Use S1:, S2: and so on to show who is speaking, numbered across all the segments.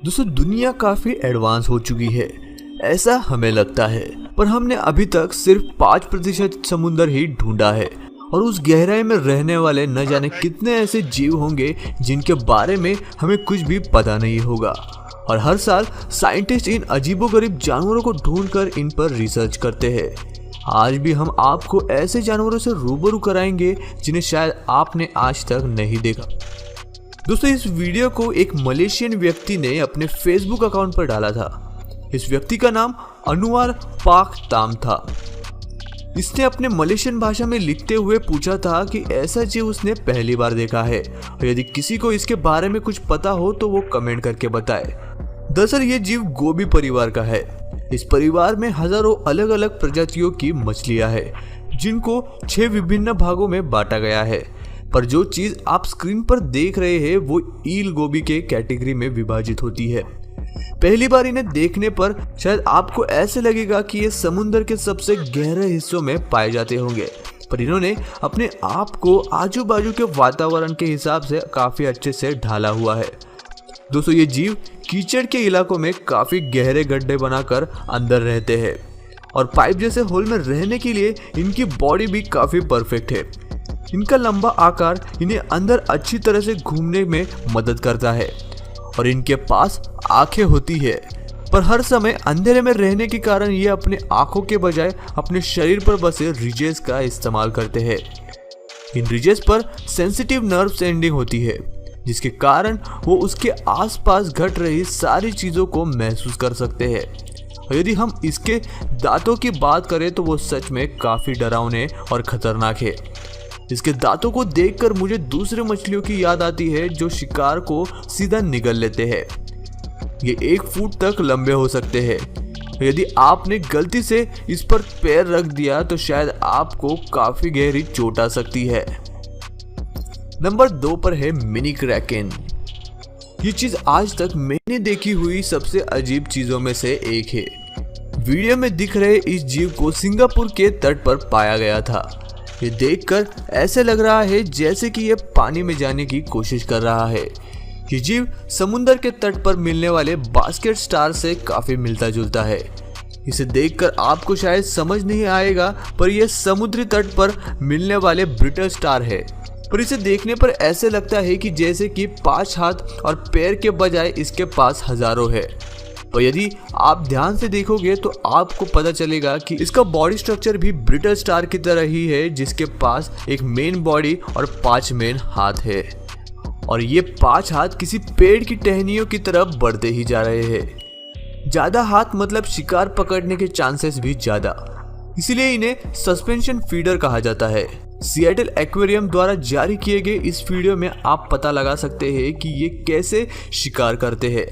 S1: दोस्तों दुनिया काफी एडवांस हो चुकी है, ऐसा हमें लगता है, पर हमने अभी तक सिर्फ 5% समुंदर ही ढूंढा है। और उस गहराई में रहने वाले न जाने कितने ऐसे जीव होंगे जिनके बारे में हमें कुछ भी पता नहीं होगा। और हर साल साइंटिस्ट इन अजीबोगरीब जानवरों को ढूंढकर इन पर रिसर्च करते हैं। आज भी हम आपको ऐसे जानवरों से रूबरू कराएंगे जिन्हें शायद आपने आज तक नहीं देखा। दोस्तों इस वीडियो को एक मलेशियन व्यक्ति ने अपने फेसबुक अकाउंट पर डाला था। इस व्यक्ति का नाम अनुवार पाक ताम था। इसने अपने मलेशियन भाषा में लिखते हुए पूछा था कि ऐसा जीव उसने पहली बार देखा है और यदि किसी को इसके बारे में कुछ पता हो तो वो कमेंट करके बताए। दरअसल ये जीव गोबी परिवार का है। इस परिवार में हजारों अलग अलग प्रजातियों की मछलियां हैं जिनको 6 विभिन्न भागों में बांटा गया है। पर जो चीज आप स्क्रीन पर देख रहे हैं वो ईल गोबी के कैटेगरी में विभाजित होती है। पहली बार इन्हें देखने पर शायद आपको ऐसे लगेगा कि ये समुद्र के सबसे गहरे हिस्सों में पाए जाते होंगे, पर इन्होंने अपने आप को आजू बाजू के वातावरण के हिसाब से काफी अच्छे से ढाला हुआ है। दोस्तों ये जीव कीचड़ के इलाकों में काफी गहरे गड्ढे बनाकर अंदर रहते हैं और पाइप जैसे होल में रहने के लिए इनकी बॉडी भी काफी परफेक्ट है। इनका लंबा आकार इन्हें अंदर अच्छी तरह से घूमने में मदद करता है और इनके पास आंखें होती है, पर हर समय अंधेरे में रहने के कारण ये अपने आंखों के बजाय अपने शरीर पर बसे रिजेस का इस्तेमाल करते हैं। इन रिजेस पर सेंसिटिव नर्व एंडिंग होती है जिसके कारण वो उसके आसपास घट रही सारी चीजों को महसूस कर सकते हैं। और यदि हम इसके दांतों की बात करें तो वो सच में काफी डरावने और खतरनाक है। इसके दांतों को देखकर मुझे दूसरे मछलियों की याद आती है जो शिकार को सीधा निगल लेते हैं। ये 1 फुट तक लंबे हो सकते हैं। यदि आपने गलती से इस पर पैर रख दिया तो शायद आपको काफी गहरी चोट आ सकती है। नंबर 2 पर है मिनी क्रैकेन। ये चीज आज तक मैंने देखी हुई सबसे अजीब चीजों में से एक है। वीडियो में दिख रहे इस जीव को सिंगापुर के तट पर पाया गया था। ये देखकर ऐसे लग रहा है जैसे कि ये पानी में जाने की कोशिश कर रहा है। ये जीव समुद्र के तट पर मिलने वाले बास्केट स्टार से काफी मिलता जुलता है। इसे देखकर आपको शायद समझ नहीं आएगा, पर यह समुद्री तट पर मिलने वाले ब्रिटल स्टार है। पर इसे देखने पर ऐसे लगता है कि जैसे कि 5 हाथ और पैर के बजाय इसके पास हजारों है। और यदि आप ध्यान से देखोगे तो आपको पता चलेगा कि इसका बॉडी स्ट्रक्चर भी ब्रिटल स्टार की तरह ही है, जिसके पास एक मेन बॉडी और 5 मेन हाथ है। और ये 5 हाथ किसी पेड़ की टहनियों की तरफ बढ़ते ही जा रहे हैं। ज्यादा हाथ मतलब शिकार पकड़ने के चांसेस भी ज्यादा, इसलिए इन्हें सस्पेंशन फीडर कहा जाता है। सिएटल एक्वेरियम द्वारा जारी किए गए इस वीडियो में आप पता लगा सकते हैं कि ये कैसे शिकार करते हैं।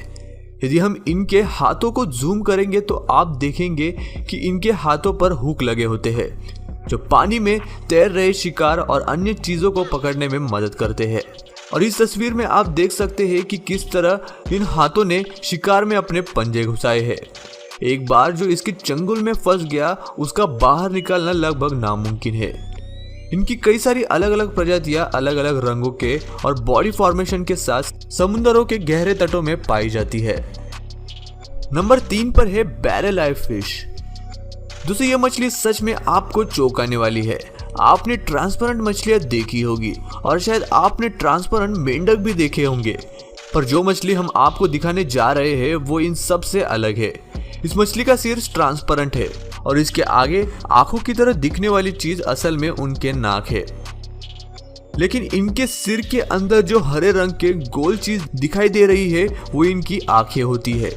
S1: यदि हम इनके हाथों को जूम करेंगे तो आप देखेंगे कि इनके हाथों पर हुक लगे होते हैं जो पानी में तैर रहे शिकार और अन्य चीजों को पकड़ने में मदद करते हैं। और इस तस्वीर में आप देख सकते हैं कि किस तरह इन हाथों ने शिकार में अपने पंजे घुसाए हैं। एक बार जो इसके चंगुल में फंस गया उसका बाहर निकालना लगभग नामुमकिन है। इनकी कई सारी अलग अलग प्रजातियां अलग अलग रंगों के और बॉडी फॉर्मेशन के साथ समुद्रों के गहरे तटों में पाई जाती है। नंबर 3 पर है बैरल आई फिश। दोस्तों ये मछली सच में आपको चौंकाने वाली है। आपने ट्रांसपेरेंट मछलियां देखी होगी और शायद आपने ट्रांसपेरेंट मेंढक भी देखे होंगे, पर जो मछली हम आपको दिखाने जा रहे हैं वो इन सब से अलग है। इस मछली का सिर ट्रांसपेरेंट है और इसके आगे आंखों की तरह दिखने वाली चीज असल में उनके नाक है। लेकिन इनके सिर के अंदर जो हरे रंग के गोल चीज दिखाई दे रही है वो इनकी आंखें होती है।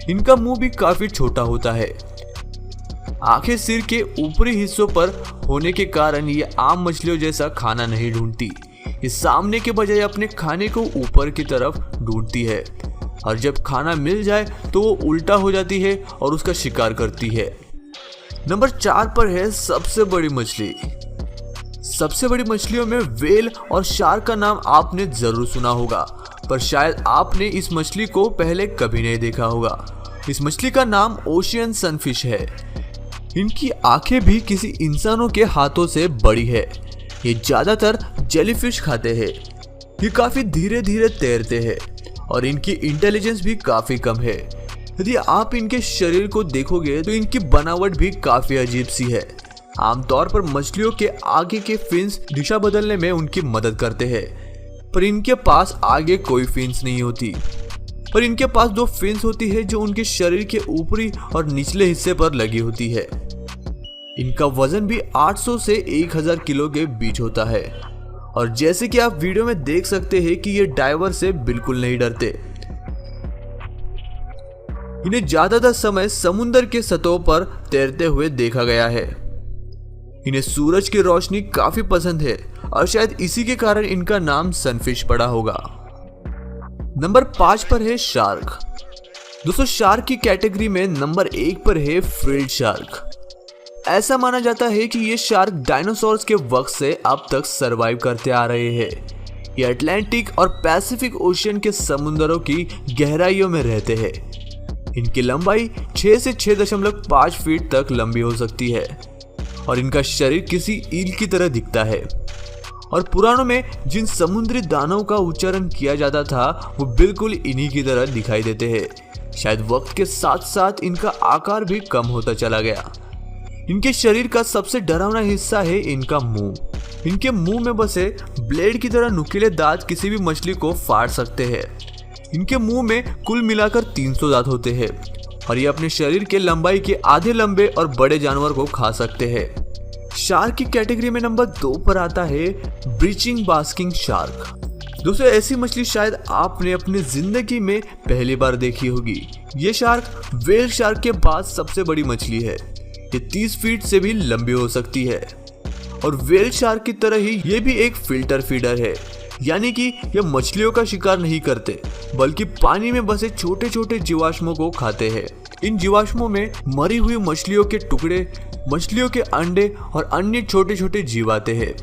S1: इनका मुंह भी काफी छोटा होता है। आंखें सिर के ऊपरी हिस्सों पर होने के कारण ये आम मछलियों जैसा खाना नहीं ढूंढती। ये सामने के बजाय अपने खाने को ऊपर की तरफ ढूंढती है और जब खाना मिल जाए तो वो उल्टा हो जाती है और उसका शिकार करती है। नंबर 4 पर है सबसे बड़ी मछली। सबसे बड़ी मछलियों में व्हेल और शार्क का नाम आपने जरूर सुना होगा, पर शायद आपने इस मछली को पहले कभी नहीं देखा होगा। इस मछली का नाम ओशियन सनफिश है। इनकी आंखें भी किसी इंसानों के हाथों से बड़ी है। ये ज्यादातर जेलीफिश खाते हैं। ये काफी धीरे धीरे तैरते हैं और इनकी इंटेलिजेंस भी काफी कम है। यदि आप इनके शरीर को देखोगे तो इनकी बनावट भी काफी अजीब सी है। आमतौर पर मछलियों के आगे के फिन्स दिशा बदलने में उनकी मदद करते हैं, पर इनके पास आगे कोई फिन्स नहीं होती। पर इनके पास 2 फिन्स होती है जो उनके शरीर के ऊपरी और निचले हिस्से पर लगी होती है। इनका वजन भी 800 से 1000 किलो के बीच होता है और जैसे कि आप वीडियो में देख सकते हैं कि ये डाइवर से बिल्कुल नहीं डरते। इन्हें ज्यादातर समय समुद्र के सतहों पर तैरते हुए देखा गया है। इन्हें सूरज की रोशनी काफी पसंद है और शायद इसी के कारण इनका नाम सनफिश पड़ा होगा। नंबर 5 पर है शार्क। दोस्तों, शार्क की कैटेगरी में नंबर 1 पर है फ्रिल्ड शार्क। ऐसा माना जाता है कि ये शार्क डायनासोर्स के वक्त से अब तक सरवाइव करते आ रहे हैं। ये अटलांटिक और पैसिफिक ओशियन के समुद्रों की गहराइयों में रहते हैं। इनकी लंबाई 6 से 6.5 फीट तक लंबी हो सकती है और इनका शरीर किसी ईल की तरह दिखता है। और पुराणों में जिन समुद्री दानवों का उच्चारण किया जाता था वो बिल्कुल इन्हीं की तरह दिखाई देते हैं। शायद वक्त के साथ साथ इनका आकार भी कम होता चला गया। इनके शरीर का सबसे डरावना हिस्सा है इनका मुंह। इनके मुंह में बसे ब्लेड की तरह नुकीले दांत किसी भी मछली को फाड़ सकते हैं। इनके मुंह में कुल मिलाकर 300 दांत होते हैं और ये अपने शरीर के लंबाई के आधे लंबे और बड़े जानवर को खा सकते हैं। शार्क की कैटेगरी में नंबर 2 पर आता है ब्रीचिंग बास्किंग शार्क। दोस्तों, ऐसी मछली शायद आपने अपनी जिंदगी में पहली बार देखी होगी। ये शार्क व्हेल शार्क के बाद सबसे बड़ी मछली है। ये 30 फीट से भी लंबी हो सकती है और व्हेल शार्क की तरह ही ये भी एक फिल्टर फीडर है, यानी कि ये मछलियों का शिकार नहीं करते बल्कि पानी में बसे छोटे छोटे जीवाश्मों को खाते हैं। इन जीवाश्मों में मरी हुई मछलियों के टुकड़े, मछलियों के अंडे और अन्य छोटे छोटे जीव आते हैं।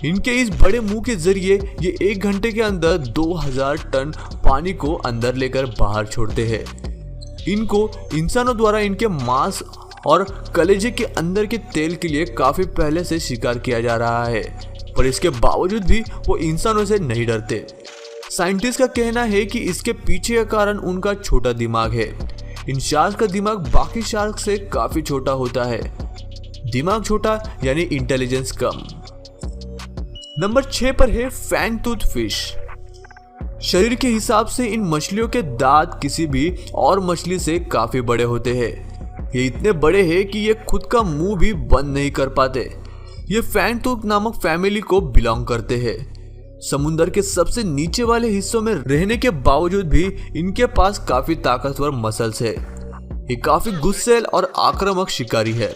S1: इनके इस बड़े मुंह के जरिए ये 1 घंटे के अंदर 2000 टन पानी को अंदर लेकर बाहर छोड़ते हैं। इनको इंसानों द्वारा इनके मांस और कलेजे के अंदर के तेल के लिए काफी पहले से शिकार किया जा रहा है, पर इसके बावजूद भी वो इंसानों से नहीं डरते। साइंटिस्ट का कहना है कि इसके पीछे का कारण उनका छोटा दिमाग है। इन शार्क का दिमाग बाकी शार्क से काफी छोटा होता है। दिमाग छोटा यानी इंटेलिजेंस कम। नंबर 6 पर है फैंग टूथ फिश। शरीर के हिसाब से इन मछलियों के दांत किसी भी और मछली से काफी बड़े होते हैं। ये इतने बड़े हैं कि ये खुद का मुंह भी बंद नहीं कर पाते। ये फैंग टूथ नामक फैमिली को बिलोंग करते हैं। समुद्र के सबसे नीचे वाले हिस्सों में रहने के बावजूद भी इनके पास काफी ताकतवर मसल्स है। ये काफी गुस्सैल और आक्रामक शिकारी है।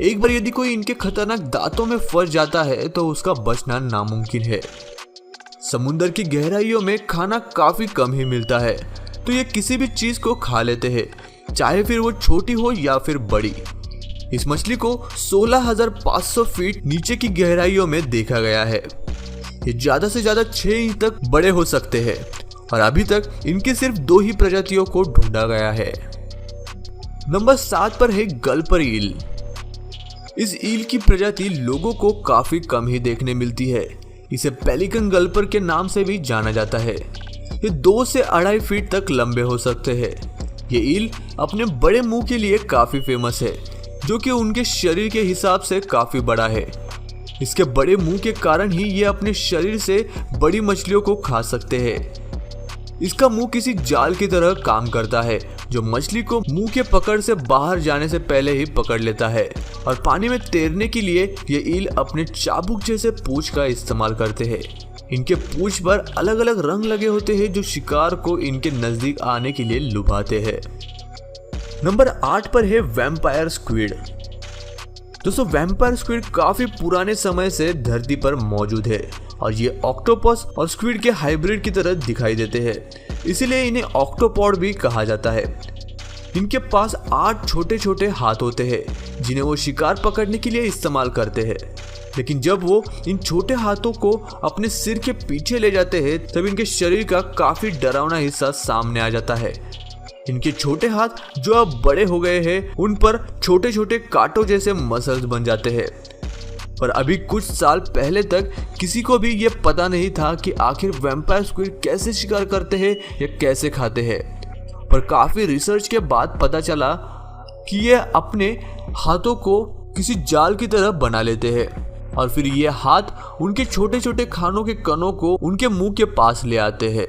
S1: एक बार यदि कोई इनके खतरनाक दांतों में फंस जाता है तो उसका बचना नामुमकिन है। समुद्र की गहराइयों में खाना काफी कम ही मिलता है, तो ये किसी भी चीज को खा लेते हैं, चाहे फिर वो छोटी हो या फिर बड़ी। इस मछली को 16,500 फीट नीचे की गहराइयों में देखा गया है। ये ज्यादा से ज्यादा 6 इंच तक बड़े हो सकते हैं और अभी तक इनकी सिर्फ 2 ही प्रजातियों को ढूंढा गया है। नंबर 7 पर है गल्पर ईल। इस ईल की प्रजाति लोगों को काफी कम ही देखने मिलती है। इसे पेलिकन गल्पर के नाम से भी जाना जाता है। ये 2 से 2.5 फीट तक लंबे हो सकते हैं। ये ईल अपने बड़े मुंह के लिए काफी फेमस है, जो कि उनके शरीर के हिसाब से काफी बड़ा है। इसके बड़े मुंह के कारण ही ये अपने शरीर से बड़ी मछलियों को खा सकते हैं। इसका मुंह किसी जाल की तरह काम करता है, जो मछली को मुंह के पकड़ से बाहर जाने से पहले ही पकड़ लेता है। और पानी में तैरने के लिए ये ईल अपने चाबुक जैसे पूंछ का इस्तेमाल करते हैं। इनके पूंछ पर अलग अलग रंग लगे होते हैं, जो शिकार को इनके नजदीक आने के लिए लुभाते हैं। नंबर 8 पर है वैम्पायर स्क्विड। दोस्तों, वैम्पायर स्क्विड काफी पुराने समय से धरती पर मौजूद है और ये ऑक्टोपस और स्क्विड के हाइब्रिड की तरह दिखाई देते हैं, इसीलिए इन्हें ऑक्टोपॉड भी कहा जाता है। इनके पास 8 छोटे छोटे हाथ होते हैं, जिन्हें वो शिकार पकड़ने के लिए इस्तेमाल करते हैं। लेकिन जब वो इन छोटे हाथों को अपने सिर के पीछे ले जाते हैं, तब इनके शरीर का काफी डरावना हिस्सा सामने आ जाता है। इनके छोटे हाथ जो अब बड़े हो गए हैं, उन पर छोटे छोटे कांटों जैसे मसल्स बन जाते हैं। पर अभी कुछ साल पहले तक किसी को भी ये पता नहीं था कि आखिर वैम्पायर स्क्विड कैसे शिकार करते हैं या कैसे खाते हैं। पर काफी रिसर्च के बाद पता चला कि ये अपने हाथों को किसी जाल की तरह बना लेते हैं और फिर ये हाथ उनके छोटे छोटे खानों के कणों को उनके मुंह के पास ले आते हैं।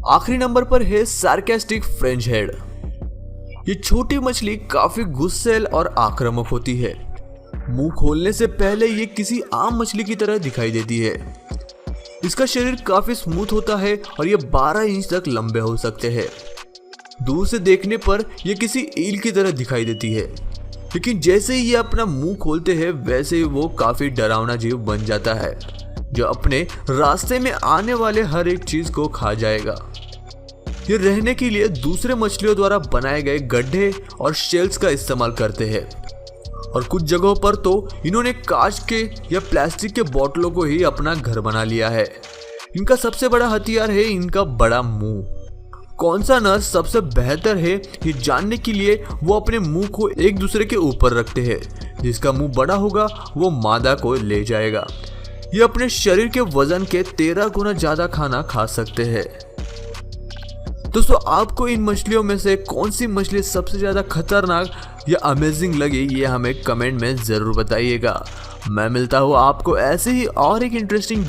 S1: आखिरी नंबर पर है सार्कास्टिक फ्रेंच हेड। ये छोटी मछली काफी गुस्सैल और आक्रामक होती है। मुंह खोलने से पहले ये किसी आम मछली की तरह दिखाई देती है। इसका शरीर काफी स्मूथ होता है और ये 12 इंच तक लंबे हो सकते हैं। दूर से देखने पर यह किसी ईल की तरह दिखाई देती है, लेकिन जैसे ही ये अपना मुंह खोलते हैं वैसे ही वो काफी डरावना जीव बन जाता है जो अपने रास्ते में आने वाले हर एक चीज को खा जाएगा। ये रहने के लिए दूसरे मछलियों द्वारा बनाए गए गड्ढे और शेल्स का इस्तेमाल करते हैं और कुछ जगहों पर तो इन्होंने कांच के या प्लास्टिक के बोतलों को ही अपना घर बना लिया है। इनका सबसे बड़ा हथियार है इनका बड़ा मुंह। कौन सा नर सबसे बेहतर है ये जानने के लिए वो अपने मुंह को एक दूसरे के ऊपर रखते हैं। जिसका मुंह बड़ा होगा वो मादा को ले जाएगा। ये अपने शरीर के वजन के 13 गुना ज्यादा खाना खा सकते हैं। दोस्तों, आपको इन मछलियों में से कौन सी मछली सबसे ज्यादा खतरनाक या अमेजिंग लगी ये हमें कमेंट में जरूर बताइएगा। मैं मिलता हूँ आपको ऐसे ही और एक इंटरेस्टिंग